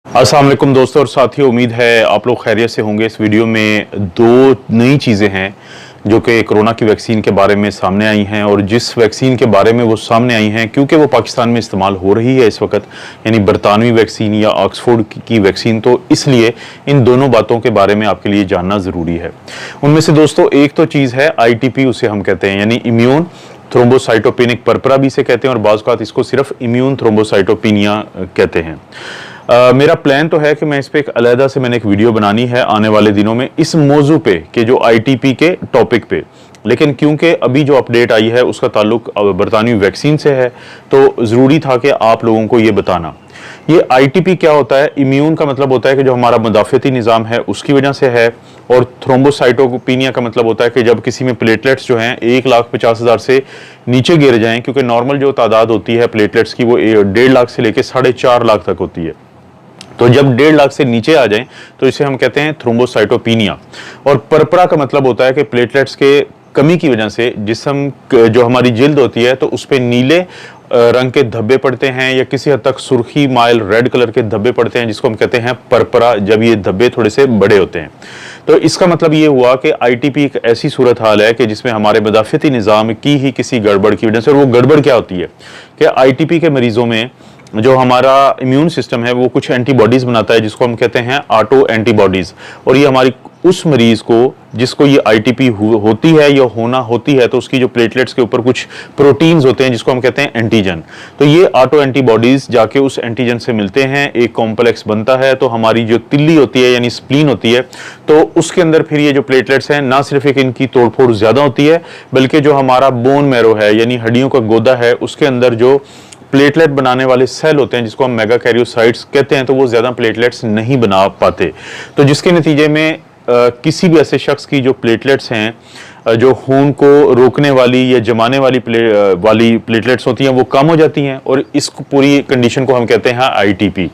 अस्सलाम वालेकुम दोस्तों और साथियों, उम्मीद है आप लोग खैरियत से होंगे। इस वीडियो में दो नई चीज़ें हैं जो कि कोरोना की वैक्सीन के बारे में सामने आई हैं, और जिस वैक्सीन के बारे में वो सामने आई हैं क्योंकि वो पाकिस्तान में इस्तेमाल हो रही है इस वक्त, यानी बरतानवी वैक्सीन या ऑक्सफोर्ड की वैक्सीन, तो इसलिए इन दोनों बातों के बारे में आपके लिए जानना ज़रूरी है। उनमें से दोस्तों एक तो चीज़ है ITP, उसे हम कहते हैं, यानी इम्यून थ्रोम्बोसाइटोपेनिक परपरा भी इसे कहते हैं, और बाज़ औक़ात इसको सिर्फ इम्यून थ्रोम्बोसाइटोपिनिया कहते हैं। मेरा प्लान तो है कि मैं इस पे एक अलहदा से मैंने एक वीडियो बनानी है आने वाले दिनों में इस मौजू पे कि जो ITP के टॉपिक पे, लेकिन क्योंकि अभी जो अपडेट आई है उसका ताल्लुक बरतानवी वैक्सीन से है, तो ज़रूरी था कि आप लोगों को ये बताना। ये ITP क्या होता है? इम्यून का मतलब होता है कि जो हमारा मुदाफ़ती निज़ाम है उसकी वजह से है, और थ्रोम्बोसाइटोपिनिया का मतलब होता है कि जब किसी में प्लेटलेट्स जो हैं 1,50,000 से नीचे गिर जाएं, क्योंकि नॉर्मल जो तादाद होती है प्लेटलेट्स की वो 1.5 लाख से लेकर 4.5 लाख तक होती है। तो जब 1.5 लाख से नीचे आ जाएं तो इसे हम कहते हैं थ्रोम्बोसाइटोपिनिया। और परपरा का मतलब होता है कि प्लेटलेट्स के कमी की वजह से जिस्म जो हमारी जिल्द होती है तो उस पर नीले रंग के धब्बे पड़ते हैं, या किसी हद तक सुर्खी माइल रेड कलर के धब्बे पड़ते हैं, जिसको हम कहते हैं परपरा, जब ये धब्बे थोड़े से बड़े होते हैं। तो इसका मतलब ये हुआ कि ITP एक ऐसी सूरत हाल है कि जिसमें हमारे मुदाफ़ती निज़ाम की ही किसी गड़बड़ की वजह से, और वो गड़बड़ क्या होती है कि ITP के मरीजों में जो हमारा इम्यून सिस्टम है वो कुछ एंटीबॉडीज़ बनाता है, जिसको हम कहते हैं ऑटो एंटीबॉडीज़, और ये हमारी उस मरीज़ को जिसको ये ITP होती है या होना होती है, तो उसकी जो प्लेटलेट्स के ऊपर कुछ प्रोटीन्स होते हैं जिसको हम कहते हैं एंटीजन, तो ये ऑटो एंटीबॉडीज़ जाके उस एंटीजन से मिलते हैं, एक कॉम्प्लेक्स बनता है, तो हमारी जो तिल्ली होती है यानी स्प्लीन होती है, तो उसके अंदर फिर ये जो प्लेटलेट्स हैं ना सिर्फ एक इनकी तोड़फोड़ ज़्यादा होती है, बल्कि जो हमारा बोन मैरो है यानी हड्डियों का गोदा है उसके अंदर जो प्लेटलेट बनाने वाले सेल होते हैं जिसको हम मेगाकैरियोसाइट्स कहते हैं, तो वो ज़्यादा प्लेटलेट्स नहीं बना पाते, तो जिसके नतीजे में किसी भी ऐसे शख्स की जो प्लेटलेट्स हैं जो खून को रोकने वाली या जमाने वाली प्लेटलेट्स होती हैं वो कम हो जाती हैं, और इस पूरी कंडीशन को हम कहते हैं ITP।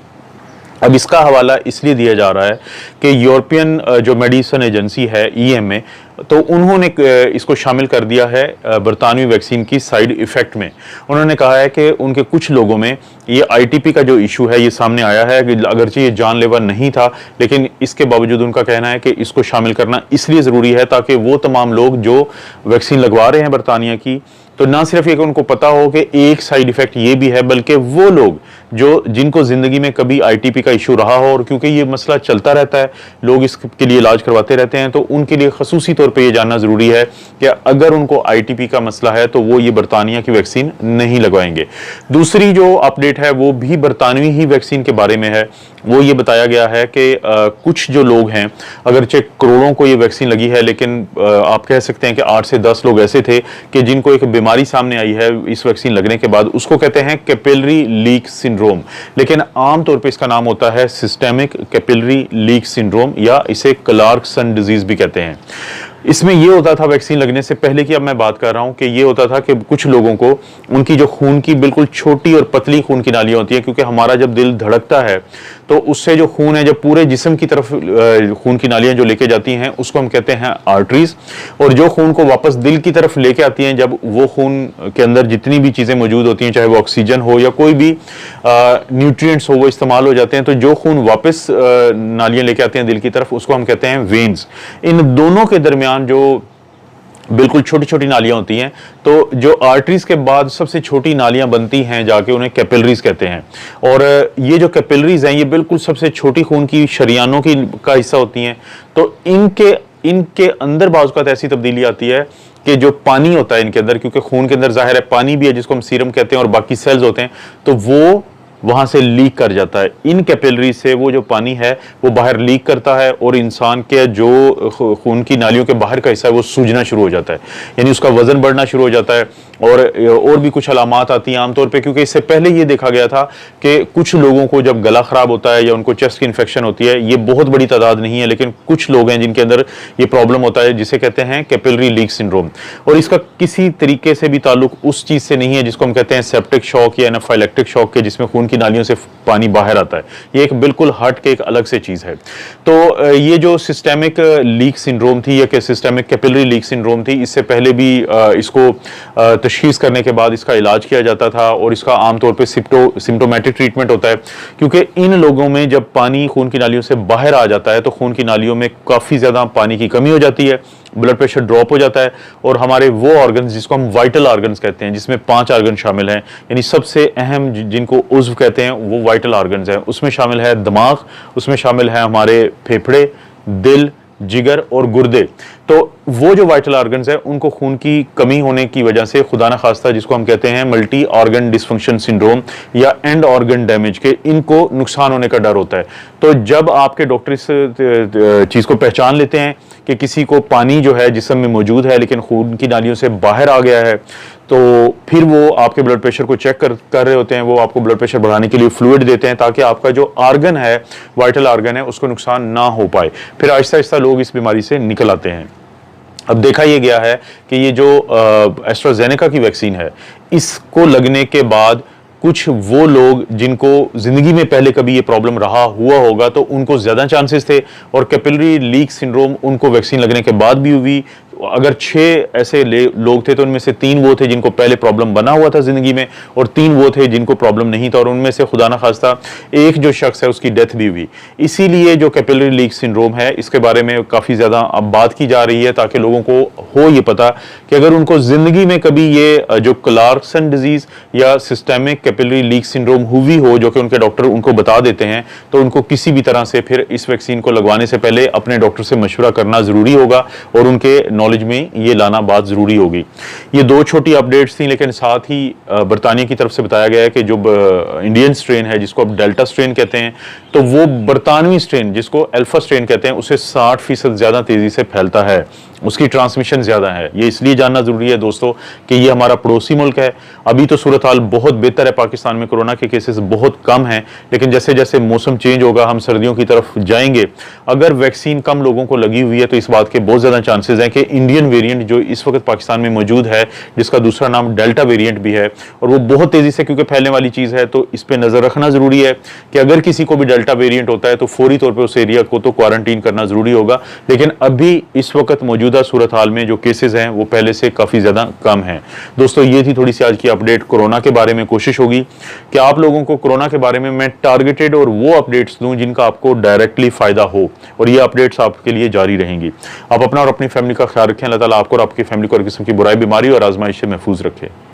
अब इसका हवाला इसलिए दिया जा रहा है कि यूरोपियन जो मेडिसिन एजेंसी है EMA, तो उन्होंने इसको शामिल कर दिया है बरतानवी वैक्सीन की साइड इफ़ेक्ट में। उन्होंने कहा है कि उनके कुछ लोगों में ये ITP का जो इशू है ये सामने आया है, कि अगरचे ये जानलेवा नहीं था, लेकिन इसके बावजूद उनका कहना है कि इसको शामिल करना इसलिए ज़रूरी है ताकि वो तमाम लोग जो वैक्सीन लगवा रहे हैं बरतानिया की, तो ना सिर्फ एक उनको पता हो कि एक साइड इफ़ेक्ट ये भी है, बल्कि वो लोग जो जिनको ज़िंदगी में कभी ITP का इशू रहा हो, और क्योंकि ये मसला चलता रहता है, लोग इसके लिए इलाज करवाते रहते हैं, तो उनके लिए खसूसी तौर पे ये जानना ज़रूरी है कि अगर उनको ITP का मसला है तो वो ये बरतानिया की वैक्सीन नहीं लगवाएंगे। दूसरी जो अपडेट है वो भी बरतानवी ही वैक्सीन के बारे में है। वो ये बताया गया है कि कुछ जो लोग हैं, अगरचे करोड़ों को ये वैक्सीन लगी है, लेकिन आप कह सकते हैं कि 8 से 10 लोग ऐसे थे कि जिनको एक बीमारी सामने आई है इस वैक्सीन लगने के बाद, उसको कहते हैं कैपिलरी लीक सिंड्रोम, लेकिन आमतौर पे इसका नाम होता है सिस्टेमिक कैपिलरी लीक सिंड्रोम, या इसे क्लार्कसन डिजीज भी कहते हैं। इसमें ये होता था वैक्सीन लगने से पहले की, अब मैं बात कर रहा हूं कि ये होता था कि कुछ लोगों को उनकी जो खून की बिल्कुल छोटी और पतली खून की नालियां होती हैं, क्योंकि हमारा जब दिल धड़कता है तो उससे जो खून है जब पूरे जिस्म की तरफ खून की नालियां जो लेके जाती हैं उसको हम कहते हैं आर्टरीज, और जो खून को वापस दिल की तरफ लेके आती हैं, जब वो खून के अंदर जितनी भी चीज़ें मौजूद होती हैं, चाहे वो ऑक्सीजन हो या कोई भी न्यूट्रिएंट्स हो, वो इस्तेमाल हो जाते हैं, तो जो खून वापस नालियां लेके आते हैं दिल की तरफ उसको हम कहते हैं वेन्स। इन दोनों के दरमियान जो बिल्कुल छोटी छोटी नालियां होती हैं, तो जो आर्टरीज के बाद सबसे छोटी नालियां बनती हैं जाके उन्हें कैपिलरीज कहते हैं, और ये जो कैपिलरीज हैं ये बिल्कुल सबसे छोटी खून की शरियानों की का हिस्सा होती हैं। तो इनके अंदर बाज़ औक़ात ऐसी तब्दीली आती है कि जो पानी होता है इनके अंदर, क्योंकि खून के अंदर ज़ाहिर है पानी भी है जिसको हम सीरम कहते हैं, और बाकी सेल्स होते हैं, तो वो वहां से लीक कर जाता है। इन कैपिलरी से वो जो पानी है वो बाहर लीक करता है, और इंसान के जो खून की नालियों के बाहर का हिस्सा है वो सूजना शुरू हो जाता है, यानी उसका वजन बढ़ना शुरू हो जाता है, और भी कुछ अलामात आती हैं आमतौर पे, क्योंकि इससे पहले ये देखा गया था कि कुछ लोगों को जब गला खराब होता है या उनको चेस्ट की इन्फेक्शन होती है, ये बहुत बड़ी तादाद नहीं है, लेकिन कुछ लोग हैं जिनके अंदर ये प्रॉब्लम होता है जिसे कहते हैं कैपिलरी लीक सिंड्रोम, और इसका किसी तरीके से भी ताल्लुक उस चीज़ से नहीं है जिसको हम कहते हैं सेप्टिक शॉक या एनाफाइलेक्टिक शॉक के, जिसमें खून की नालियों से पानी बाहर आता है। ये एक बिल्कुल हट के एक अलग से चीज़ है। तो ये जो सिस्टेमिक लीक सिंड्रोम थी या सिस्टेमिक कैपिलरी लीक सिंड्रोम थी, इससे पहले भी इसको तशखीस करने के बाद इसका इलाज किया जाता था और इसका आमतौर पे सिम्टोमेटिक ट्रीटमेंट होता है, क्योंकि इन लोगों में जब पानी खून की नालियों से बाहर आ जाता है तो खून की नालियों में काफ़ी ज़्यादा पानी की कमी हो जाती है, ब्लड प्रेशर ड्रॉप हो जाता है और हमारे वो ऑर्गन्स जिसको हम वाइटल ऑर्गन्स कहते हैं, जिसमें 5 ऑर्गन शामिल हैं, यानी सबसे अहम जिनको उज़्व कहते हैं वो वाइटल ऑर्गन्स हैं, उसमें शामिल है दिमाग, उसमें शामिल है हमारे फेफड़े, दिल, जिगर और गुर्दे। तो वो जो वाइटल ऑर्गन्स है उनको खून की कमी होने की वजह से खुदा न खास्ता जिसको हम कहते हैं मल्टी ऑर्गन डिसफंक्शन सिंड्रोम या एंड ऑर्गन डैमेज के, इनको नुकसान होने का डर होता है। तो जब आपके डॉक्टर इस चीज़ को पहचान लेते हैं कि किसी को पानी जो है जिस्म में मौजूद है लेकिन खून की नालियों से बाहर आ गया है, तो फिर वो आपके ब्लड प्रेशर को चेक कर रहे होते हैं, वो आपको ब्लड प्रेशर बढ़ाने के लिए फ्लूइड देते हैं ताकि आपका जो ऑर्गन है, वाइटल ऑर्गन है, उसको नुकसान ना हो पाए। फिर आहिस्ता आहिस्ता लोग इस बीमारी से निकल आते हैं। अब देखा यह गया है कि ये जो एस्ट्राजेनेका की वैक्सीन है, इसको लगने के बाद कुछ वो लोग जिनको जिंदगी में पहले कभी ये प्रॉब्लम रहा हुआ होगा तो उनको ज्यादा चांसेस थे, और कैपिलरी लीक सिंड्रोम उनको वैक्सीन लगने के बाद भी हुई। अगर 6 ऐसे लोग थे तो उनमें से 3 वो थे जिनको पहले प्रॉब्लम बना हुआ था जिंदगी में, और 3 वो थे जिनको प्रॉब्लम नहीं था, और उनमें से खुदा ना खास्ता एक जो शख्स है उसकी डेथ भी हुई। इसीलिए जो कैपिलरी लीक सिंड्रोम है इसके बारे में काफ़ी ज़्यादा अब बात की जा रही है ताकि लोगों को हो ये पता कि अगर उनको ज़िंदगी में कभी ये जो क्लार्कसन डिजीज़ या सिस्टेमिक कैपिलरी लीक सिंड्रोम हुई हो, जो कि उनके डॉक्टर उनको बता देते हैं, तो उनको किसी भी तरह से फिर इस वैक्सीन को लगवाने से पहले अपने डॉक्टर से मशवरा करना ज़रूरी होगा और उनके नॉलेज में ये लाना बात जरूरी होगी। ये 2 छोटी अपडेट्स थी, लेकिन साथ ही बरतानिया की तरफ से बताया गया है कि जो इंडियन स्ट्रेन है जिसको अब डेल्टा स्ट्रेन कहते हैं, तो वो बरतानवी स्ट्रेन जिसको अल्फा स्ट्रेन कहते हैं उससे 60% ज्यादा तेजी से फैलता है, उसकी ट्रांसमिशन ज्यादा है। ये इसलिए जानना जरूरी है दोस्तों कि ये हमारा पड़ोसी मुल्क है। अभी तो सूरत हाल बहुत बेहतर है, पाकिस्तान में कोरोना के केसेस बहुत कम हैं, लेकिन जैसे जैसे मौसम चेंज होगा, हम सर्दियों की तरफ जाएंगे, अगर वैक्सीन कम लोगों को लगी हुई है तो इस बात के बहुत ज्यादा चांसेस हैं कि इंडियन वेरिएंट जो इस वक्त पाकिस्तान में मौजूद है, जिसका दूसरा नाम डेल्टा वेरिएंट भी है, और वो बहुत तेजी से क्योंकि फैलने वाली चीज है, तो इस पर नजर रखना जरूरी है कि अगर किसी को भी डेल्टा वेरिएंट होता है तो फौरी तौर पर उस एरिया को तो क्वारंटीन करना जरूरी होगा। लेकिन अभी इस वक्त मौजूदा सूरत हाल में जो केसेस हैं वो पहले से काफी ज्यादा कम हैं। दोस्तों ये थी थोड़ी सी आज की अपडेट कोरोना के बारे में। कोशिश होगी कि आप लोगों को कोरोना के बारे में मैं टारगेटेड और वो अपडेट्स दूं जिनका आपको डायरेक्टली फायदा हो, और ये अपडेट्स आपके लिए जारी रहेंगी। आप अपना और अपनी फैमिली का ख्याल रखें। अल्लाह ताला आपको और आपकी फैमिली को हर किस्म की बुराई, बीमारी और आजमाइश से महफूज रखे।